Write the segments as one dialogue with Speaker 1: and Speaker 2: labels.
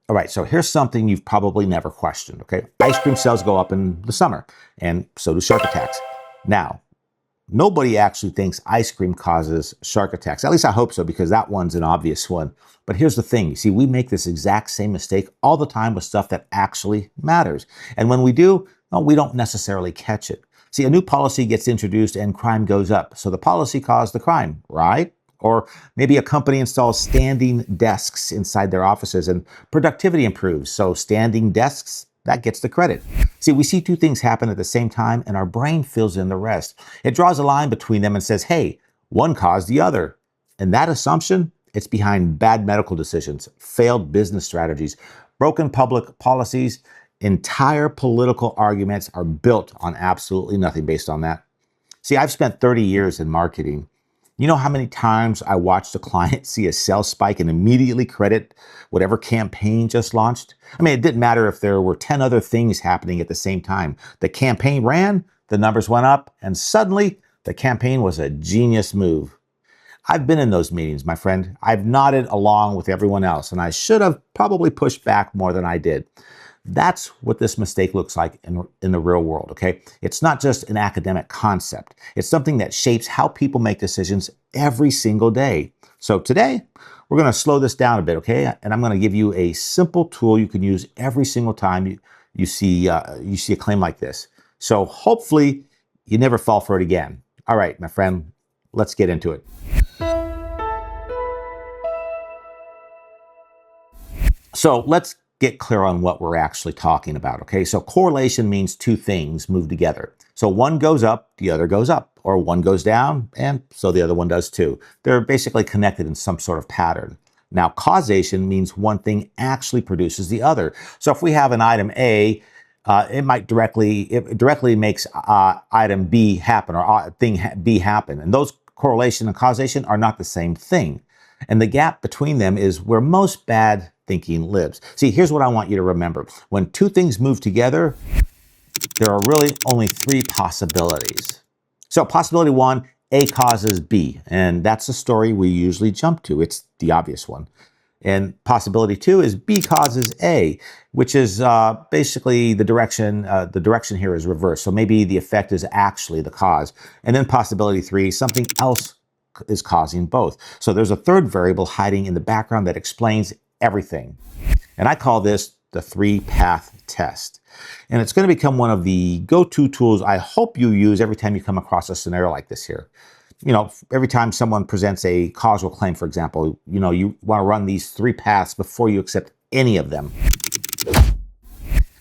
Speaker 1: All right, so here's something you've probably never questioned, okay? Ice cream sales go up in the summer, and so do shark attacks. Now, nobody actually thinks ice cream causes shark attacks. At least I hope so, because that one's an obvious one. But here's the thing. You see, we make this exact same mistake all the time with stuff that actually matters. And when we do, well, we don't necessarily catch it. See, a new policy gets introduced and crime goes up. So the policy caused the crime, right? Or maybe a company installs standing desks inside their offices and productivity improves. So standing desks, that gets the credit. See, we see two things happen at the same time and our brain fills in the rest. It draws a line between them and says, hey, one caused the other. And that assumption, it's behind bad medical decisions, failed business strategies, broken public policies. Entire political arguments are built on absolutely nothing based on that. See, I've spent 30 years in marketing. You know how many times I watched a client see a sales spike and immediately credit whatever campaign just launched? I mean, it didn't matter if there were 10 other things happening at the same time. The campaign ran, the numbers went up, and suddenly the campaign was a genius move. I've been in those meetings, my friend. I've nodded along with everyone else, and I should have probably pushed back more than I did. That's what this mistake looks like in the real world, okay? It's not just an academic concept. It's something that shapes how people make decisions every single day. So today, we're going to slow this down a bit, okay? And I'm going to give you a simple tool you can use every single time you see a claim like this. So hopefully, you never fall for it again. All right, my friend, let's get into it. So let's get clear on what we're actually talking about, okay? So correlation means two things move together. So one goes up, the other goes up, or one goes down, and so the other one does too. They're basically connected in some sort of pattern. Now, causation means one thing actually produces the other. So if we have an item A, it directly makes item B happen, or thing B happen. And those correlation and causation are not the same thing. And the gap between them is where most bad thinking lives. See, here's what I want you to remember. When two things move together, there are really only three possibilities. So possibility one, A causes B, and that's the story we usually jump to. It's the obvious one. And possibility two is B causes A, which is basically the direction here is reversed. So maybe the effect is actually the cause. And then possibility three, something else is causing both. So there's a third variable hiding in the background that explains everything. And I call this the three-path test. And it's going to become one of the go-to tools I hope you use every time you come across a scenario like this here. You know, every time someone presents a causal claim, for example, you know, you want to run these three paths before you accept any of them.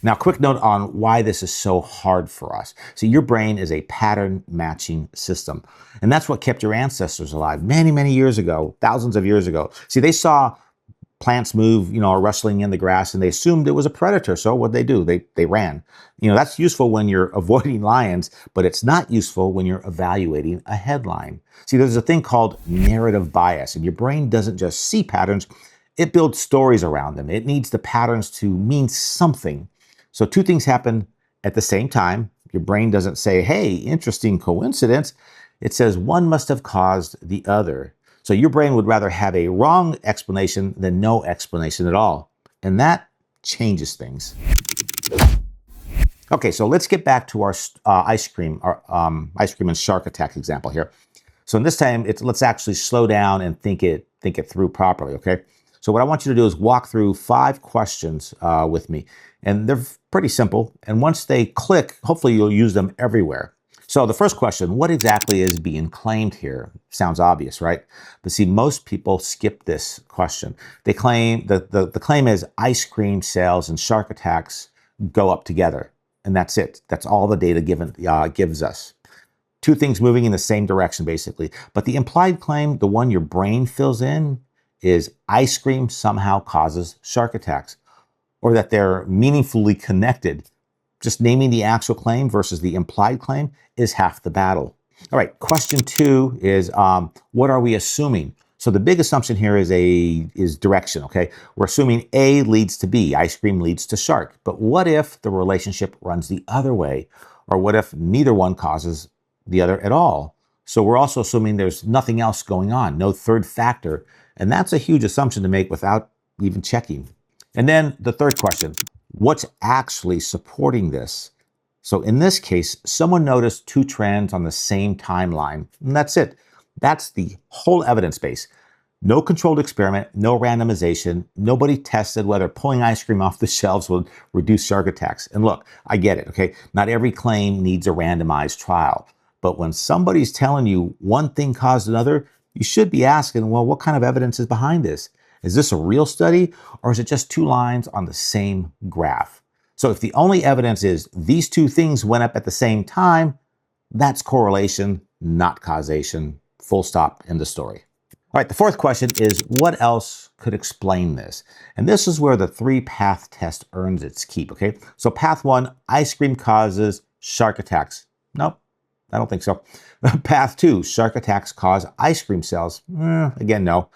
Speaker 1: Now, quick note on why this is so hard for us. See, your brain is a pattern matching system. And that's what kept your ancestors alive many, many years ago, thousands of years ago. See, they saw plants move, or rustling in the grass, and they assumed it was a predator. So what'd they do? They ran. That's useful when you're avoiding lions, but it's not useful when you're evaluating a headline. See, there's a thing called narrative bias, and your brain doesn't just see patterns, it builds stories around them. It needs the patterns to mean something. So two things happen at the same time. Your brain doesn't say, hey, interesting coincidence. It says one must have caused the other. So your brain would rather have a wrong explanation than no explanation at all. And that changes things. Okay, so let's get back to our ice cream and shark attack example here. So in this time, let's actually slow down and think it through properly, okay? So what I want you to do is walk through 5 questions with me. And they're pretty simple. And once they click, hopefully you'll use them everywhere. So the first question, what exactly is being claimed here? Sounds obvious, right? But see, most people skip this question. They claim, the claim is ice cream sales and shark attacks go up together. And that's it. That's all the data gives us. Two things moving in the same direction, basically. But the implied claim, the one your brain fills in, is ice cream somehow causes shark attacks, or that they're meaningfully connected. Just naming the actual claim versus the implied claim is half the battle. All right, question 2 is, what are we assuming? So the big assumption here is direction, okay? We're assuming A leads to B, ice cream leads to shark. But what if the relationship runs the other way? Or what if neither one causes the other at all? So we're also assuming there's nothing else going on, no third factor. And that's a huge assumption to make without even checking. And then the third question, what's actually supporting this? So in this case, someone noticed two trends on the same timeline, and that's it. That's the whole evidence base. No controlled experiment, no randomization. Nobody tested whether pulling ice cream off the shelves would reduce shark attacks. And look, I get it, okay? Not every claim needs a randomized trial. But when somebody's telling you one thing caused another, you should be asking, well, what kind of evidence is behind this? Is this a real study, or is it just two lines on the same graph? So if the only evidence is these two things went up at the same time, that's correlation, not causation. Full stop, end of story. All right, the fourth question is, what else could explain this? And this is where the three-path test earns its keep, okay? So path one, ice cream causes shark attacks. Nope, I don't think so. Path two, shark attacks cause ice cream cells. Again, no.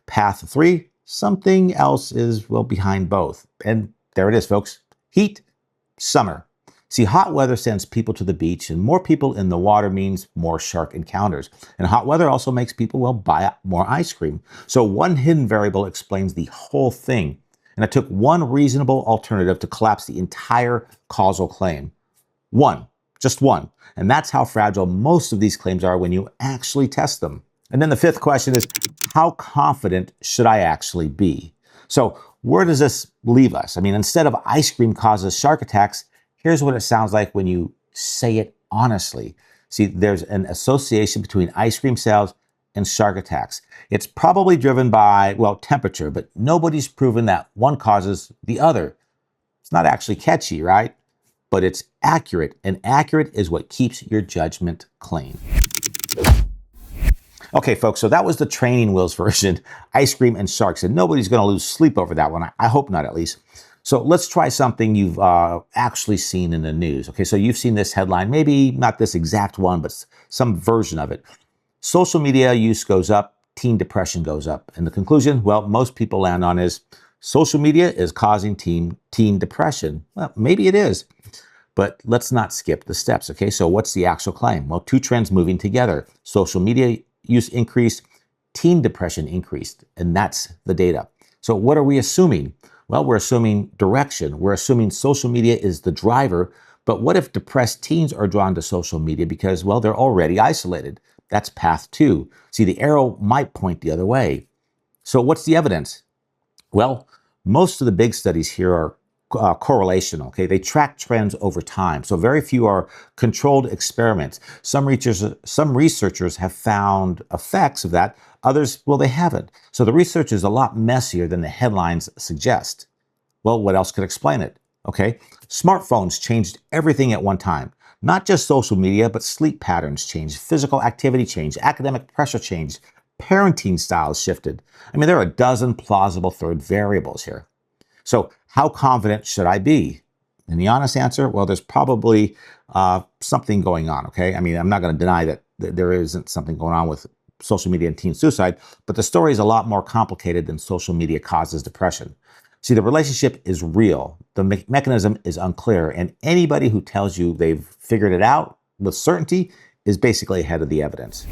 Speaker 1: Path three, something else is, well, behind both. And there it is, folks. Heat, summer. See, hot weather sends people to the beach, and more people in the water means more shark encounters. And hot weather also makes people, well, buy more ice cream. So one hidden variable explains the whole thing. And it took one reasonable alternative to collapse the entire causal claim. One, just one. And that's how fragile most of these claims are when you actually test them. And then the fifth question is, how confident should I actually be? So where does this leave us? I mean, instead of ice cream causes shark attacks, here's what it sounds like when you say it honestly. See, there's an association between ice cream cells and shark attacks. It's probably driven by, well, temperature, but nobody's proven that one causes the other. It's not actually catchy, right? But it's accurate, and accurate is what keeps your judgment clean. Okay, folks, so that was the training wheels version, ice cream and sharks, and nobody's going to lose sleep over that one. I hope not, at least. So let's try something you've actually seen in the news. Okay, so you've seen this headline, maybe not this exact one, but some version of it. Social media use goes up, teen depression goes up. And the conclusion, well, most people land on is social media is causing teen depression. Well, maybe it is, but let's not skip the steps. Okay, so what's the actual claim? Well, two trends moving together. Social media use increased, teen depression increased, and that's the data. So what are we assuming? Well, we're assuming direction. We're assuming social media is the driver, but what if depressed teens are drawn to social media because, well, they're already isolated? That's path two. See, the arrow might point the other way. So what's the evidence? Well, most of the big studies here are correlational, okay? They track trends over time. So very few are controlled experiments. Some researchers have found effects of that. Others, well, they haven't. So the research is a lot messier than the headlines suggest. Well, what else could explain it? Okay, smartphones changed everything at one time. Not just social media, but sleep patterns changed, physical activity changed, academic pressure changed, parenting styles shifted. I mean, there are a dozen plausible third variables here. So how confident should I be? And the honest answer, well, there's probably something going on, okay? I mean, I'm not going to deny that there isn't something going on with social media and teen suicide, but the story is a lot more complicated than social media causes depression. See, the relationship is real. The mechanism is unclear, and anybody who tells you they've figured it out with certainty is basically ahead of the evidence.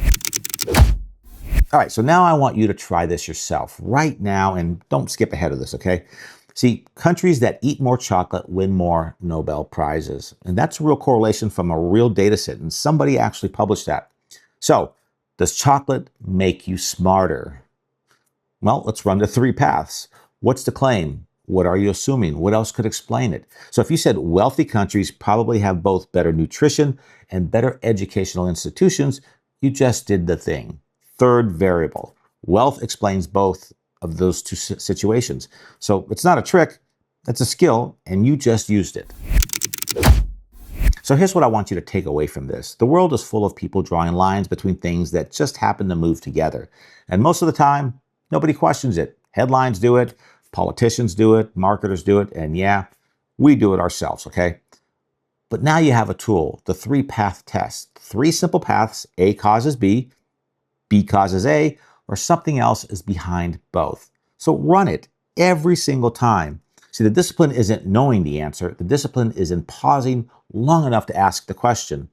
Speaker 1: All right, so now I want you to try this yourself right now, and don't skip ahead of this, okay? See, countries that eat more chocolate win more Nobel Prizes. And that's a real correlation from a real data set, and somebody actually published that. So, does chocolate make you smarter? Well, let's run the three paths. What's the claim? What are you assuming? What else could explain it? So if you said wealthy countries probably have both better nutrition and better educational institutions, you just did the thing. Third variable. Wealth explains both of those two situations. So it's not a trick, it's a skill, and you just used it. So here's what I want you to take away from this. The world is full of people drawing lines between things that just happen to move together. And most of the time, nobody questions it. Headlines do it, politicians do it, marketers do it, and yeah, we do it ourselves, okay? But now you have a tool, the three-path test. Three simple paths, A causes B causes A, or something else is behind both. So run it every single time. See, the discipline isn't knowing the answer. The discipline is in pausing long enough to ask the question.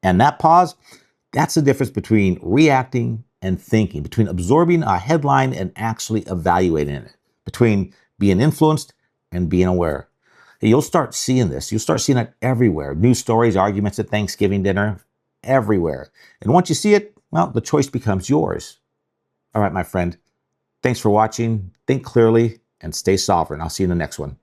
Speaker 1: And that pause, that's the difference between reacting and thinking, between absorbing a headline and actually evaluating it, between being influenced and being aware. You'll start seeing this. You'll start seeing it everywhere. News stories, arguments at Thanksgiving dinner, everywhere. And once you see it, well, the choice becomes yours. All right, my friend. Thanks for watching. Think clearly and stay sovereign. I'll see you in the next one.